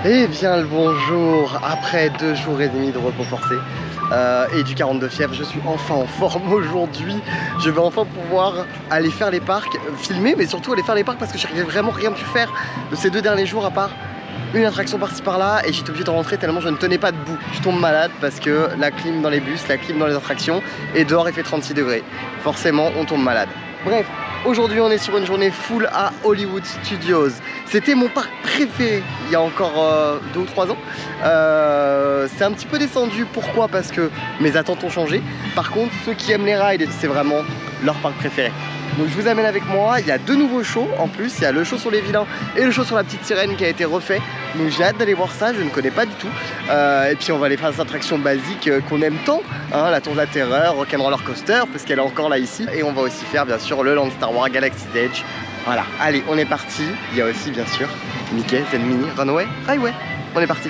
Eh bien le bonjour, après 2 jours et demi de repos forcé et du 42 fièvre, je suis enfin en forme aujourd'hui. Je vais enfin pouvoir aller faire les parcs, filmer, mais surtout aller faire les parcs parce que j'ai vraiment rien pu faire de ces 2 derniers jours à part une attraction par-ci par-là et j'étais obligé de rentrer tellement je ne tenais pas debout. Je tombe malade parce que la clim dans les bus, la clim dans les attractions et dehors il fait 36 degrés. Forcément on tombe malade. Bref, aujourd'hui on est sur une journée full à Hollywood Studios. C'était mon parc préféré il y a encore 2 ou 3 ans. C'est un petit peu descendu, pourquoi? Parce que mes attentes ont changé. Par contre, ceux qui aiment les rides, c'est vraiment leur parc préféré. Donc je vous amène avec moi, il y a 2 nouveaux shows en plus, il y a le show sur les vilains et le show sur la petite sirène qui a été refait. Donc j'ai hâte d'aller voir ça, je ne connais pas du tout. Et puis on va aller faire des attractions basiques qu'on aime tant, hein, la Tour de la Terreur, Rock'n'Roller Coaster, parce qu'elle est encore là ici. Et on va aussi faire bien sûr le Land Star Wars Galaxy's Edge. Voilà, allez, on est parti. Il y a aussi bien sûr Mickey, Zen Mini, Runaway, Highway. On est parti.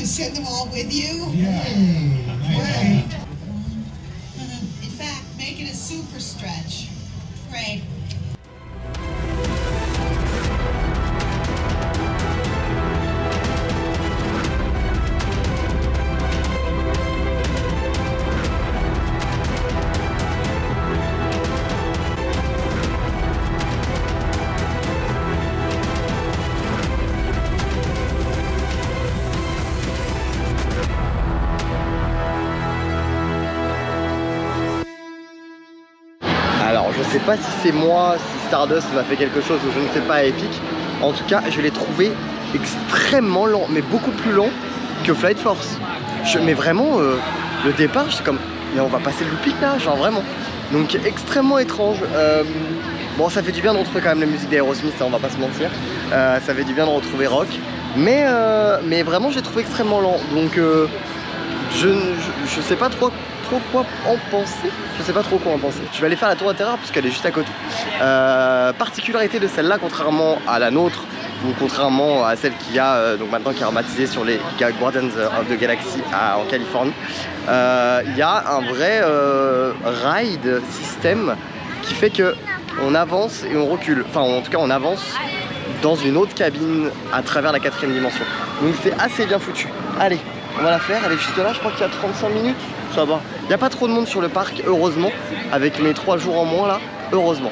Send them all with you? Yeah. Right. In fact, make it a super stretch. Great. Alors je sais pas si c'est moi, si Stardust m'a fait quelque chose ou je ne sais pas, Epic. En tout cas je l'ai trouvé extrêmement lent, mais beaucoup plus lent que Flight Force. Mais vraiment le départ j'étais comme, mais on va passer le looping là, genre vraiment. Donc extrêmement étrange. Bon ça fait du bien de retrouver quand même la musique d'Aerosmith, on va pas se mentir. Ça fait du bien de retrouver rock. Mais vraiment j'ai trouvé extrêmement lent. Donc je sais pas trop quoi en penser. Je sais pas trop quoi en penser. Je vais aller faire la Tour de la Terreur puisqu'elle est juste à côté. Particularité de celle-là, contrairement à la nôtre, ou contrairement à celle qu'il y a donc maintenant qui est rematisée sur les Guardians of the Galaxy en Californie, il y a un vrai ride système qui fait que on avance et on recule. Enfin en tout cas on avance dans une autre cabine à travers la 4ème dimension. Donc c'est assez bien foutu. Allez, on va la faire, elle est juste là, je crois qu'il y a 35 minutes, ça va. Il n'y a pas trop de monde sur le parc, heureusement, avec mes 3 jours en moins là, heureusement.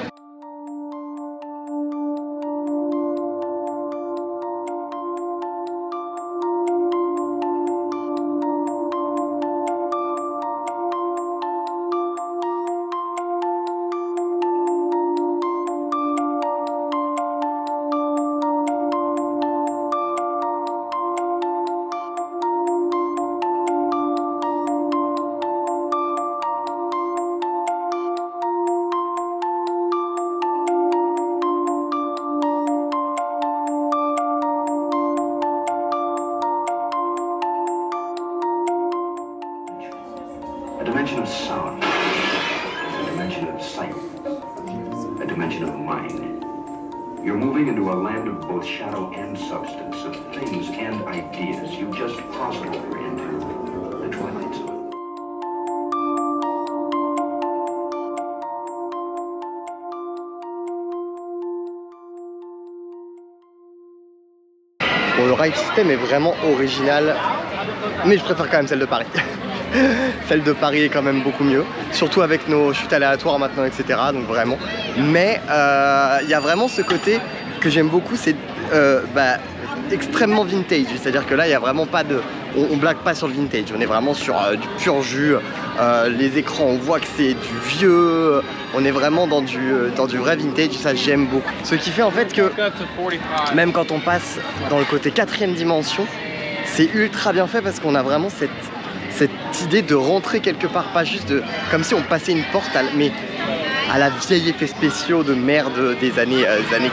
A dimension of sound, a dimension of sight, a dimension of mind. You're moving into a land of both shadow and substance, of things and ideas. You just cross over into the twilight zone. Bon, le ride system est vraiment original, mais je préfère quand même celle de Paris. Celle de Paris est quand même beaucoup mieux, surtout avec nos chutes aléatoires maintenant, etc. Donc vraiment. Mais il y a vraiment ce côté que j'aime beaucoup, c'est extrêmement vintage. C'est-à-dire que là, il n'y a vraiment pas de... On blague pas sur le vintage, on est vraiment sur du pur jus. Les écrans, on voit que c'est du vieux. On est vraiment dans du vrai vintage, ça j'aime beaucoup. Ce qui fait en fait que même quand on passe dans le côté 4ème dimension, c'est ultra bien fait parce qu'on a vraiment cette idée de rentrer quelque part, pas juste comme si on passait une porte, mais à la vieille effets spéciaux de merde des années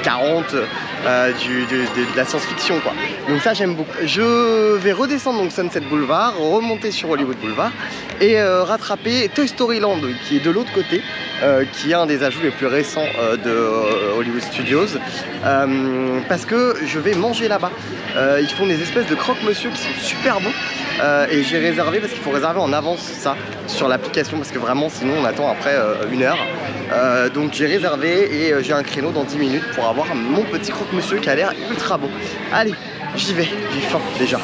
40, de la science-fiction quoi. Donc ça j'aime beaucoup. Je vais redescendre donc Sunset Boulevard, remonter sur Hollywood Boulevard et rattraper Toy Story Land qui est de l'autre côté, qui est un des ajouts les plus récents de Hollywood Studios, parce que je vais manger là-bas. Ils font des espèces de croque-monsieur qui sont super bons. Et j'ai réservé parce qu'il faut réserver en avance ça sur l'application parce que vraiment sinon on attend après 1 heure. Donc j'ai réservé et j'ai un créneau dans 10 minutes pour avoir mon petit croque-monsieur qui a l'air ultra beau. Allez, j'y vais, j'ai faim déjà.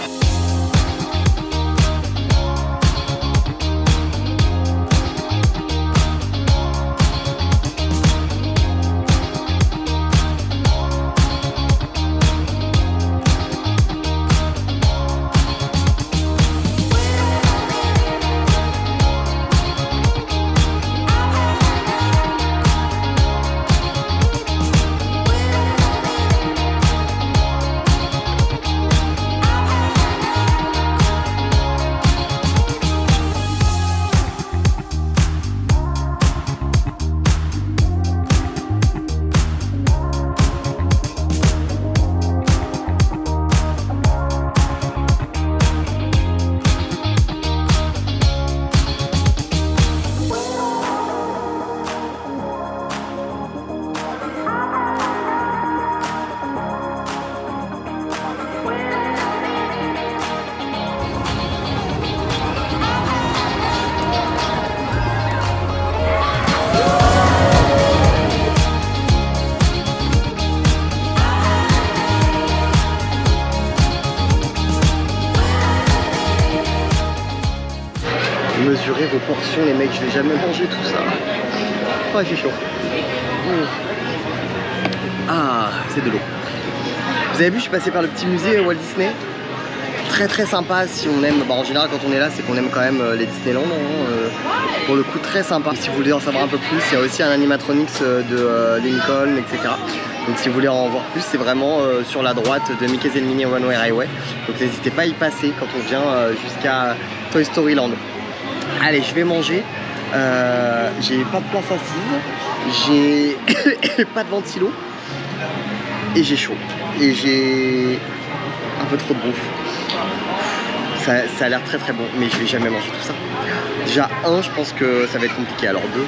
Mesurez vos portions les mecs, je vais jamais manger tout ça. Oh il fait chaud. Ah c'est de l'eau. Vous avez vu, je suis passé par le petit musée Walt Disney. Très très sympa si on aime, en général quand on est là c'est qu'on aime quand même les Disneyland, pour le coup très sympa. Si vous voulez en savoir un peu plus, il y a aussi un animatronics de Lincoln, etc. Donc si vous voulez en voir plus, c'est vraiment sur la droite de Mickey's and Minnie Runaway Highway. Donc n'hésitez pas à y passer quand on vient jusqu'à Toy Story Land. Allez, je vais manger. J'ai pas de place assise, j'ai pas de ventilo et j'ai chaud. Et j'ai un peu trop de bouffe. Ça a l'air très très bon, mais je vais jamais manger tout ça. Déjà, je pense que ça va être compliqué, alors 2.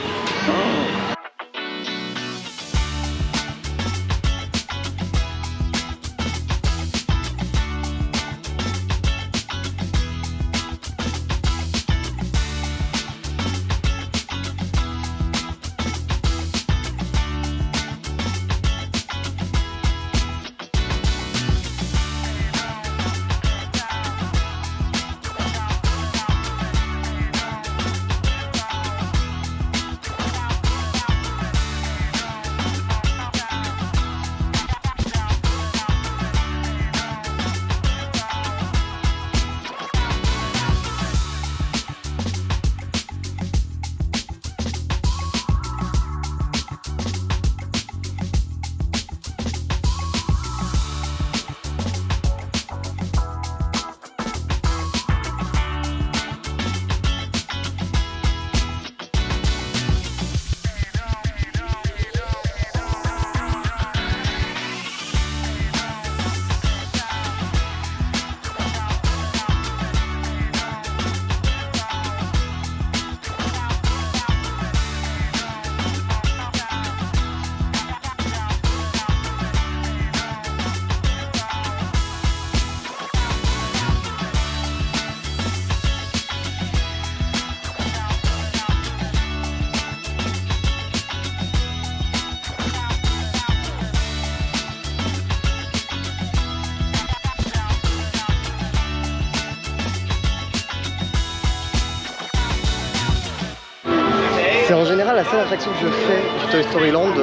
la seule attraction que je fais du Toy Story Land,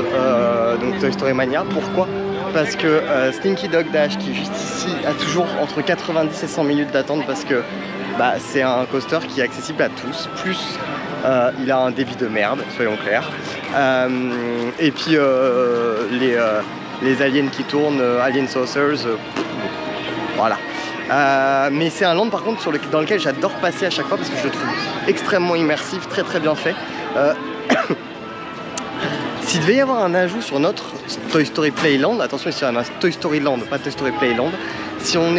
donc Toy Story Mania. Pourquoi? Parce que Slinky Dog Dash, qui est juste ici, a toujours entre 90 et 100 minutes d'attente parce que bah, c'est un coaster qui est accessible à tous. Plus il a un débit de merde, soyons clairs. Et puis les aliens qui tournent, Alien Saucers, voilà. Mais c'est un land par contre dans lequel j'adore passer à chaque fois parce que je le trouve extrêmement immersif, très très bien fait. S'il devait y avoir un ajout sur notre Toy Story Playland, attention ici on a un Toy Story Land, pas Toy Story Playland, si on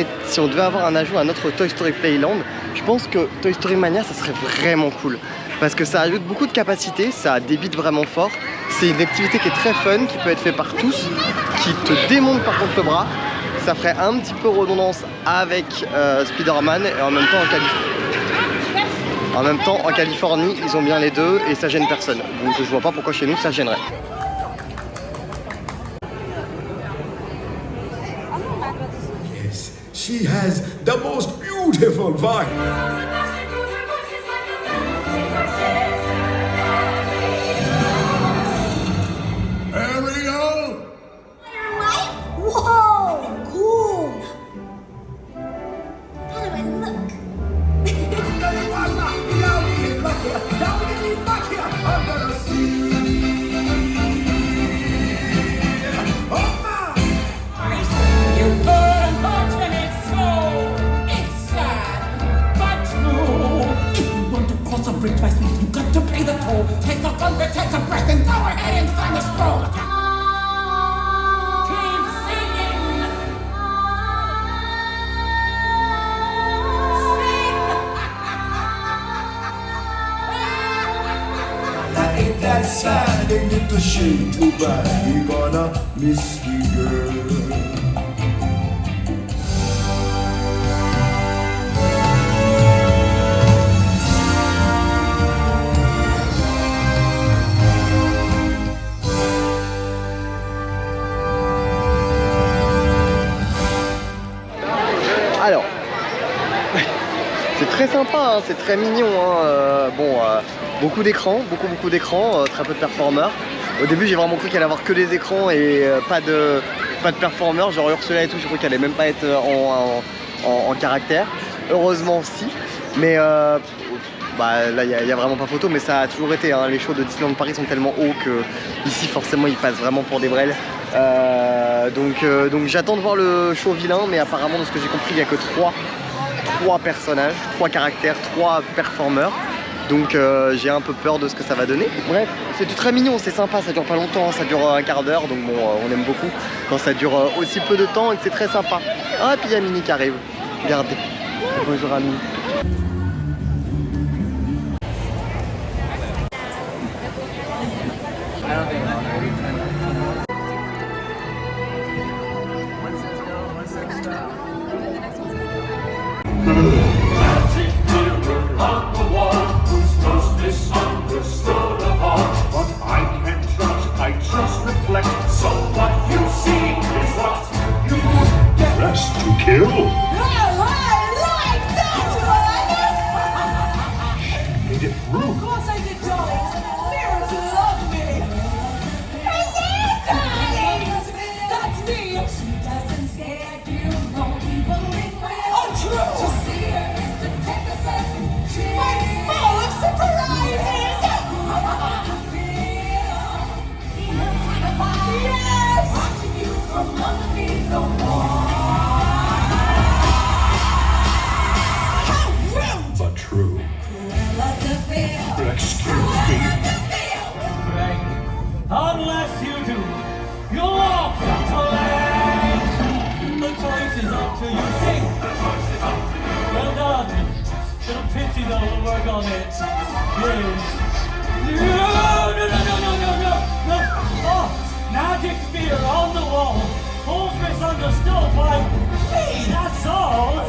devait avoir un ajout à notre Toy Story Playland, je pense que Toy Story Mania ça serait vraiment cool. Parce que ça ajoute beaucoup de capacité, ça débite vraiment fort, c'est une activité qui est très fun, qui peut être faite par tous, qui te démonte par contre le bras. Ça ferait un petit peu redondance avec Spider-Man et en même temps en Californie ils ont bien les deux et ça gêne personne. Donc je vois pas pourquoi chez nous ça gênerait. Yes, she has the most beautiful voice. You got to pay the toll. Take a gun, take a breath, and go ahead and find the scroll. Keep singing. Now ain't that sad? Ain't it a shame? Too bad we gonna miss the girl. Alors, c'est très sympa, hein, c'est très mignon. Hein, beaucoup d'écrans, beaucoup d'écrans, très peu de performeurs. Au début, j'ai vraiment cru qu'il allait avoir que des écrans et pas de performeurs, genre Ursula et tout. J'ai cru qu'elle allait même pas être en caractère. Heureusement, si. Mais là, il y a vraiment pas photo, mais ça a toujours été. Hein, les shows de Disneyland Paris sont tellement hauts que ici, forcément, ils passent vraiment pour des brels. Donc j'attends de voir le show vilain, mais apparemment de ce que j'ai compris il n'y a que 3 personnages, 3 caractères, 3 performeurs. Donc j'ai un peu peur de ce que ça va donner. Bref, c'est très mignon, c'est sympa, ça dure pas longtemps, ça dure un quart d'heure, donc bon, on aime beaucoup quand ça dure aussi peu de temps et que c'est très sympa. Ah, et puis il y a Minnie qui arrive, regardez. Bonjour à Minnie. Kill? Made it through. Of course I did, darling. Mirrors love me. That's me. She doesn't scare you, won't be believing. Oh, true. To see her is to take a second. I'm full of surprises. Yes. Watching you from underneath the wall. But true. Excuse me. Frank, unless you do, you'll walk into land. The choice is up to you. Sing. Well done. Little pity though, we'll work on it. Yes. No. Oh, magic fear on the wall. Who's misunderstood? Why, me, that's all.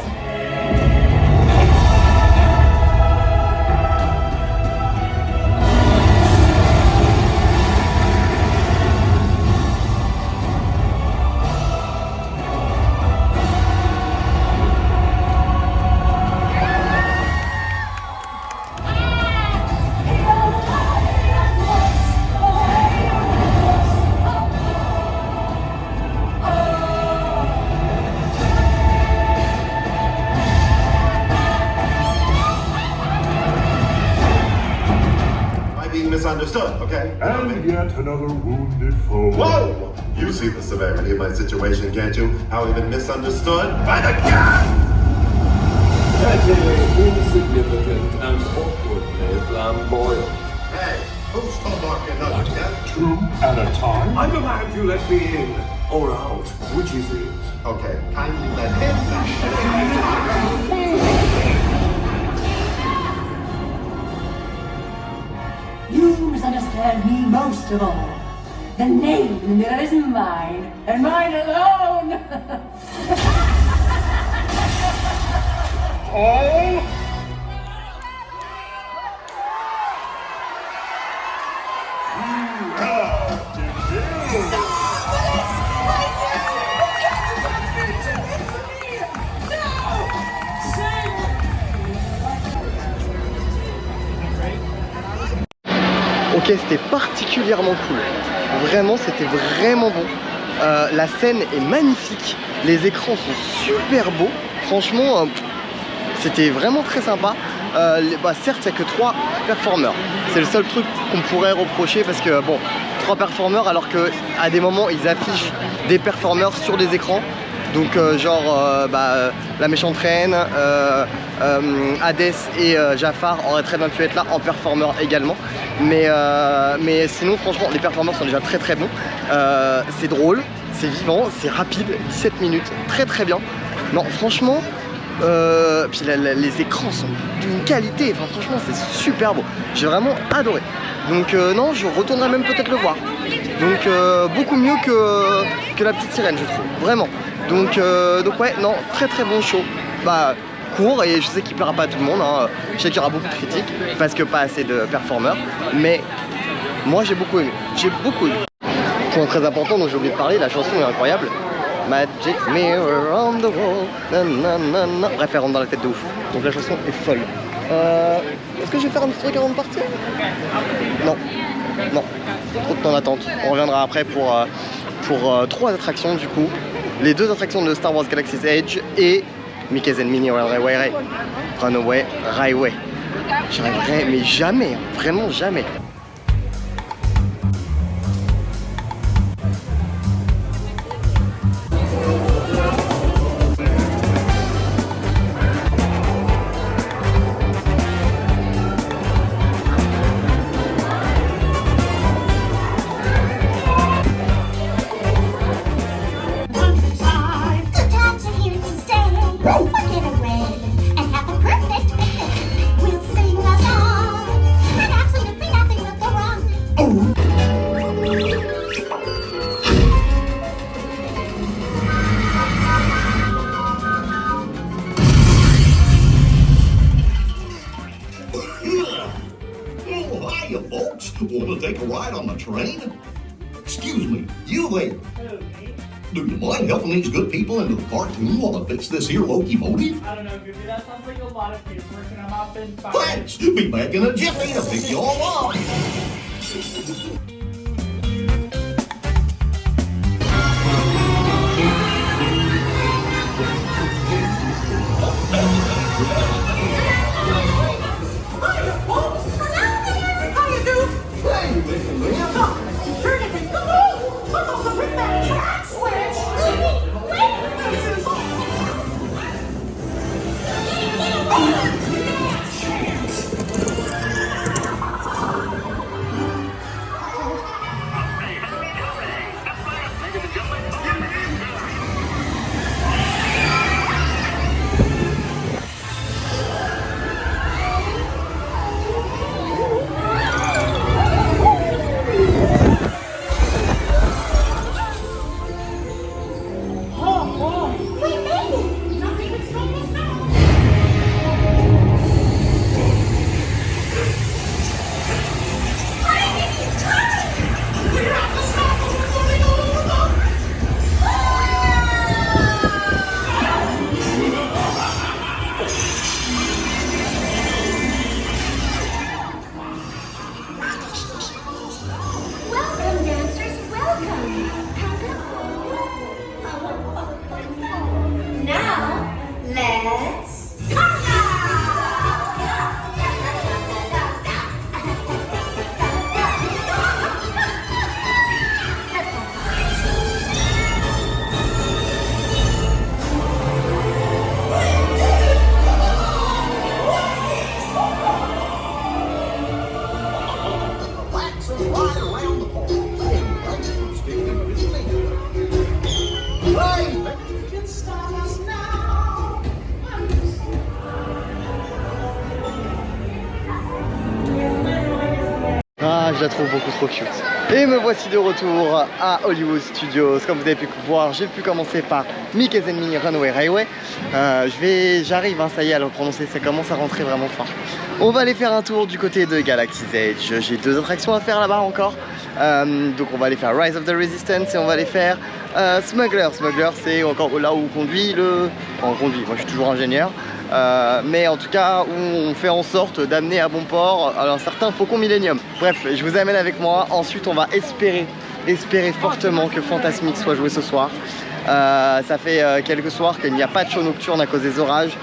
another wounded foe. Whoa! You see the severity of my situation, can't you? How I've been misunderstood by the cat! Insignificant and awkwardly flamboyant. Hey, who's talking up yet? 2 at a time? I demand you let me in, or out. Which is it? Okay, kindly let him. You misunderstand me most of all. The name in the mirror is mine, and mine alone! Ok, c'était particulièrement cool. Vraiment, c'était vraiment bon. La scène est magnifique. Les écrans sont super beaux. Franchement, c'était vraiment très sympa. Certes, il n'y a que 3 performeurs. C'est le seul truc qu'on pourrait reprocher parce que, bon, 3 performeurs alors qu'à des moments, ils affichent des performeurs sur des écrans. Donc la méchante reine, Hadès et Jafar auraient très bien pu être là en performeur également. Mais sinon franchement les performeurs sont déjà très très bons. C'est drôle, c'est vivant, c'est rapide, 17 minutes, très très bien. Non franchement, puis les écrans sont d'une qualité, enfin, franchement c'est super beau. J'ai vraiment adoré. Donc non, je retournerai même peut-être le voir. Donc beaucoup mieux que La Petite Sirène je trouve, vraiment. Donc ouais, non, très très bon show. Court et je sais qu'il plaira pas à tout le monde, hein. Je sais qu'il y aura beaucoup de critiques parce que pas assez de performeurs. Mais moi j'ai beaucoup aimé, Point très important dont j'ai oublié de parler, la chanson est incroyable. Magic mirror on the wall, nanana. Bref, elle rentre dans la tête de ouf. Donc la chanson est folle. Est-ce que je vais faire un petit truc avant de partir? Non, trop de temps d'attente. On reviendra après pour 3 attractions du coup. Les 2 attractions de Star Wars Galaxy's Edge et Mickey's and Minnie Runaway Railway. J'y rêverais, mais jamais, vraiment jamais. Want to take a ride on the train? Excuse me, you there. Do you mind helping these good people into the cartoon while I fix this here locomotive? I don't know, Goofy, that sounds like a lot of paperwork and I'm up in 5 Thanks! Be back in a jiffy to pick you all up. la trouve beaucoup trop cute. Et me voici de retour à Hollywood Studios. Comme vous avez pu voir, j'ai pu commencer par Mickey's Enemy Runaway Railway. J'arrive, hein, ça y est, à le prononcer, ça commence à rentrer vraiment fort. On va aller faire un tour du côté de Galaxy's Edge. J'ai 2 attractions à faire là-bas encore. Donc on va aller faire Rise of the Resistance et on va aller faire Smuggler. Smuggler, c'est encore là où on conduit le... Enfin, on conduit, moi je suis toujours ingénieur. Mais en tout cas où on fait en sorte d'amener à bon port un certain Faucon Millenium. Bref, je vous amène avec moi. Ensuite on va espérer fortement que Fantasmic soit joué ce soir. Ça fait quelques soirs qu'il n'y a pas de show nocturne à cause des orages.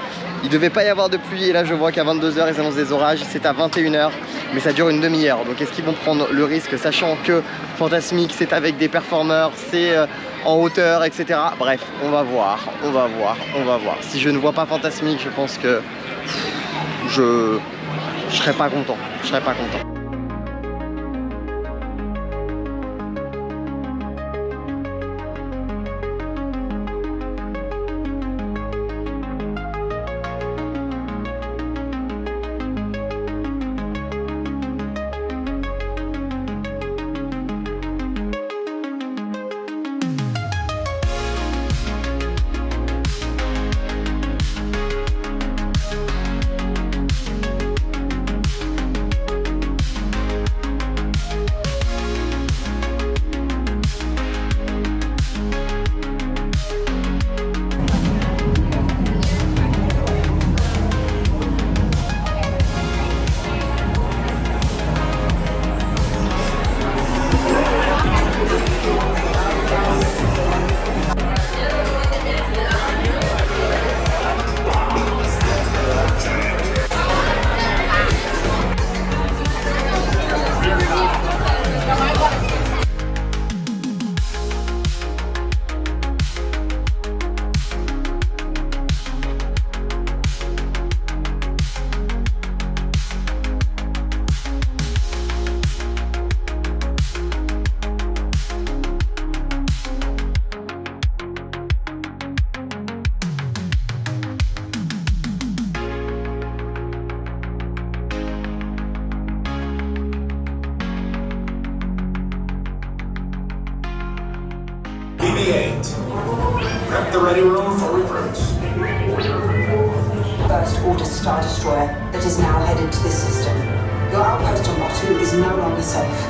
Il devait pas y avoir de pluie et là je vois qu'à 22h ils annoncent des orages. C'est à 21h mais ça dure une demi-heure. Donc est-ce qu'ils vont prendre le risque sachant que Fantasmic c'est avec des performeurs, c'est en hauteur, etc. Bref, on va voir. Si je ne vois pas Fantasmic, je pense que je serais pas content. BB-8. Prep the ready room for recruits. First Order Star Destroyer that is now headed to this system. Your outpost on Batu is no longer safe.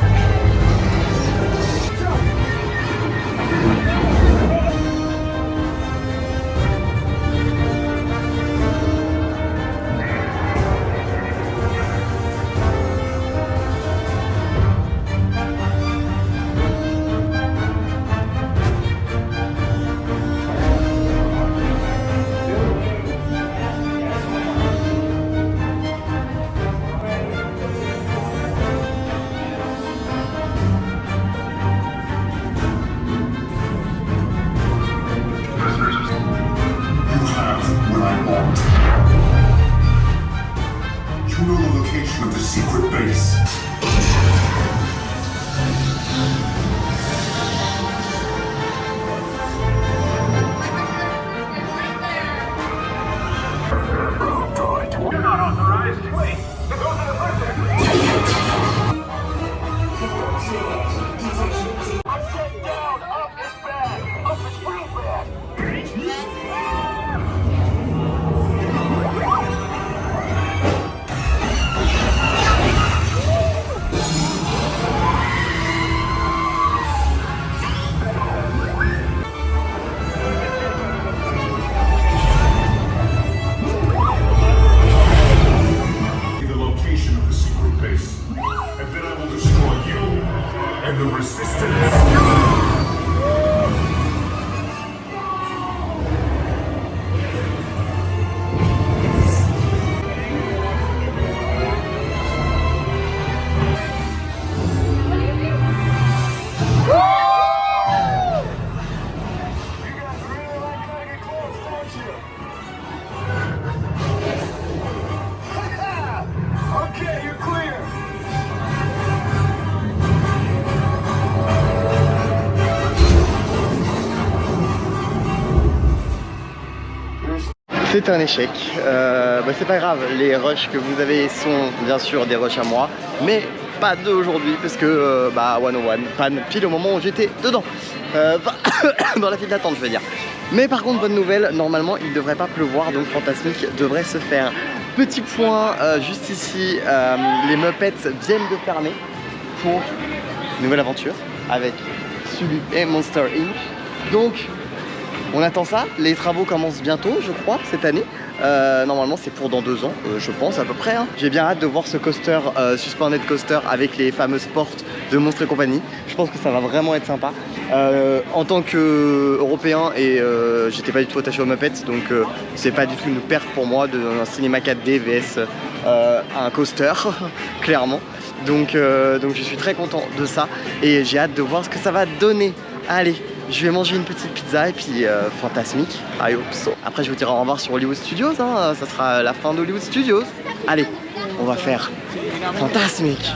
You know the location of the secret base. You're not authorized. Wait, those are the first. I'm set down. Up is bad. Up is real bad. The location of the secret base, and then I will destroy you and the resistance. Okay, you're clear. C'est un échec. C'est pas grave, les rushs que vous avez sont bien sûr des rushs à moi, mais pas d'aujourd'hui parce que 101 panne pile au moment où j'étais dedans. Dans la file d'attente, je veux dire. Mais par contre, bonne nouvelle, normalement il ne devrait pas pleuvoir, donc Fantasmic devrait se faire. Petit point juste ici, les Muppets viennent de fermer pour une nouvelle aventure avec Sully et Monster Inc. Donc on attend ça, les travaux commencent bientôt je crois cette année. Normalement c'est pour dans 2 ans je pense à peu près hein. J'ai bien hâte de voir ce coaster, Suspended Coaster avec les fameuses portes de Monstres et compagnie. Je pense que ça va vraiment être sympa. En tant qu'Européen et j'étais pas du tout attaché aux Muppets, donc c'est pas du tout une perte pour moi d'un cinéma 4D vs un coaster clairement. Donc je suis très content de ça et j'ai hâte de voir ce que ça va donner. Allez, je vais manger une petite pizza et puis Fantasmic, I hope so. Après je vous dirai au revoir sur Hollywood Studios, hein. Ça sera la fin d'Hollywood Studios. Allez, on va faire Fantasmic.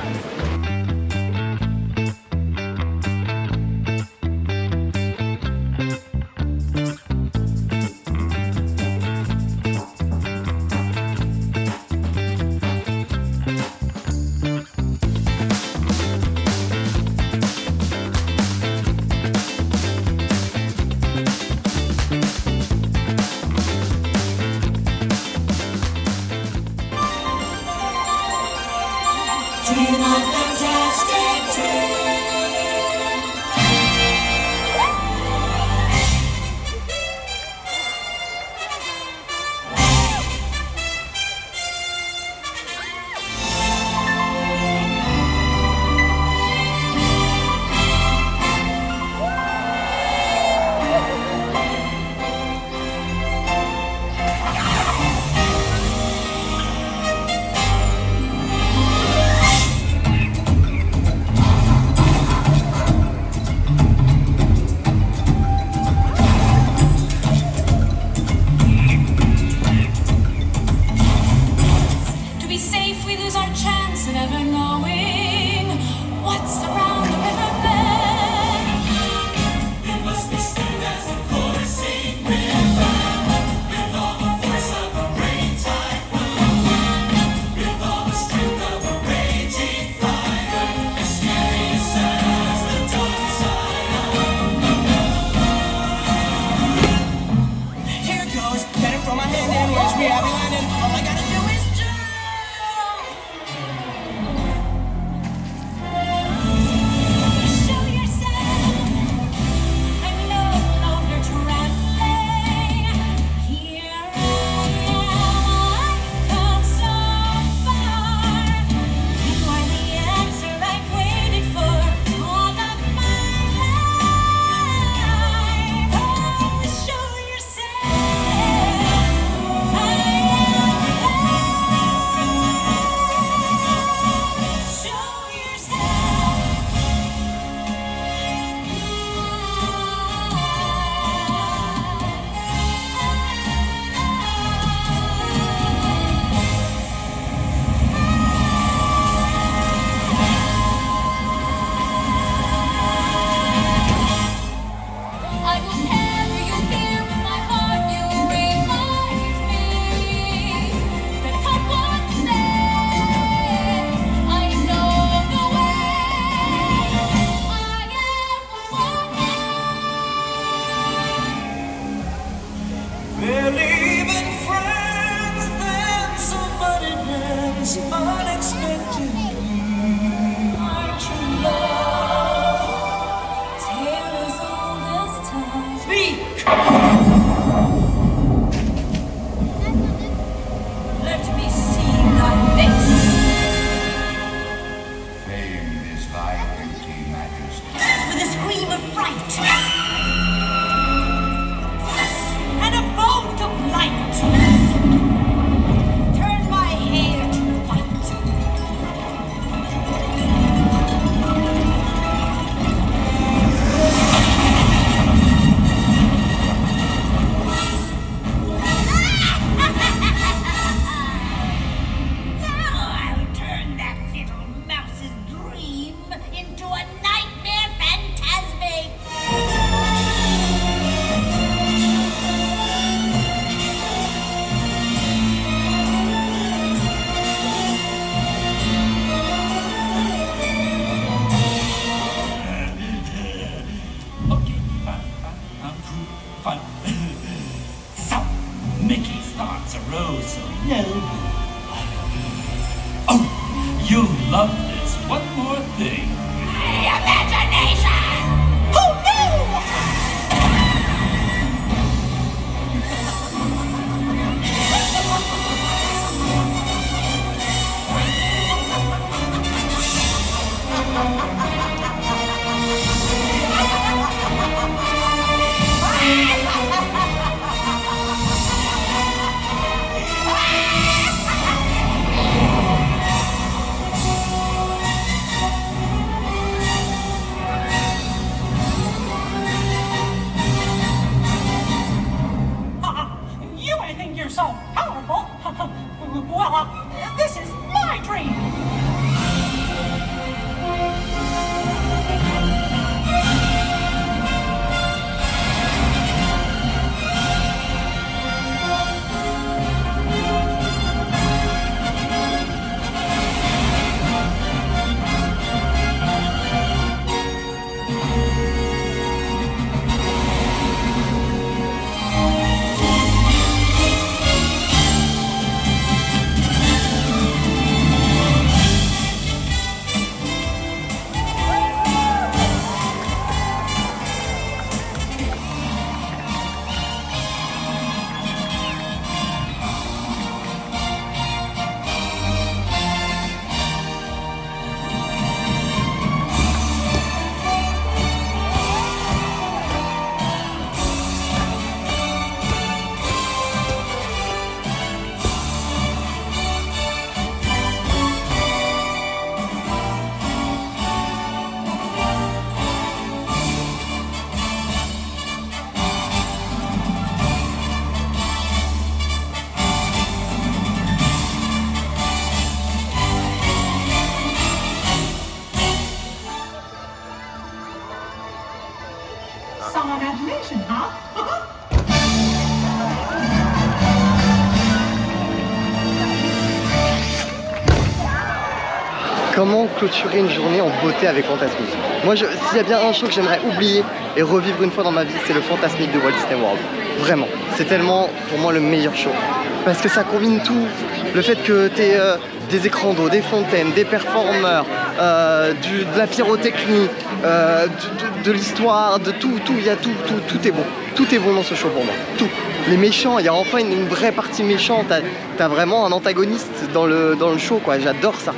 grow so noble. Oh, you love this. One more thing. My imagination! Oh no! You may think you're so powerful. Well, this is my dream. Some imagination, huh? Comment clôturer une journée en beauté avec Fantasmic? Moi, s'il y a bien un show que j'aimerais oublier et revivre une fois dans ma vie, c'est le Fantasmic de Walt Disney World. Vraiment, c'est tellement pour moi le meilleur show. Parce que ça combine tout. Le fait que tu aies des écrans d'eau, des fontaines, des performeurs, de la pyrotechnie, de l'histoire, de tout, il y a tout est bon. Tout est bon dans ce show pour moi, tout. Les méchants, il y a enfin une vraie partie méchante, t'as vraiment un antagoniste dans le show quoi, j'adore ça.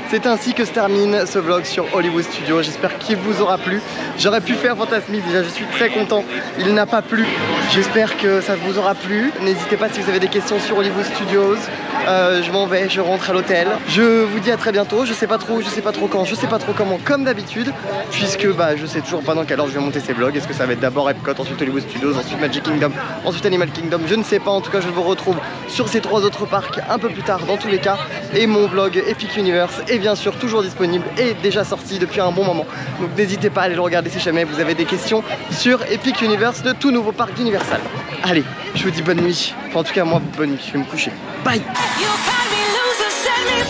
C'est ainsi que se termine ce vlog sur Hollywood Studios, j'espère qu'il vous aura plu. J'aurais pu faire Fantasmic, déjà je suis très content, il n'a pas plu. J'espère que ça vous aura plu, n'hésitez pas si vous avez des questions sur Hollywood Studios. Je m'en vais, je rentre à l'hôtel. Je vous dis à très bientôt, je sais pas trop quand, je sais pas trop comment, comme d'habitude, puisque je sais toujours pas dans quelle heure je vais monter ces vlogs. Est-ce que ça va être d'abord Epcot, ensuite Hollywood Studios, ensuite Magic Kingdom, ensuite Animal Kingdom, je ne sais pas. En tout cas, je vous retrouve sur ces 3 autres parcs un peu plus tard dans tous les cas. Et mon vlog Epic Universe est bien sûr toujours disponible et déjà sorti depuis un bon moment. Donc n'hésitez pas à aller le regarder si jamais vous avez des questions sur Epic Universe, de tout nouveau parc d'Universal. Allez, je vous dis bonne nuit. Enfin, en tout cas, moi, bonne nuit, je vais me coucher. Bye! You got me losing, send me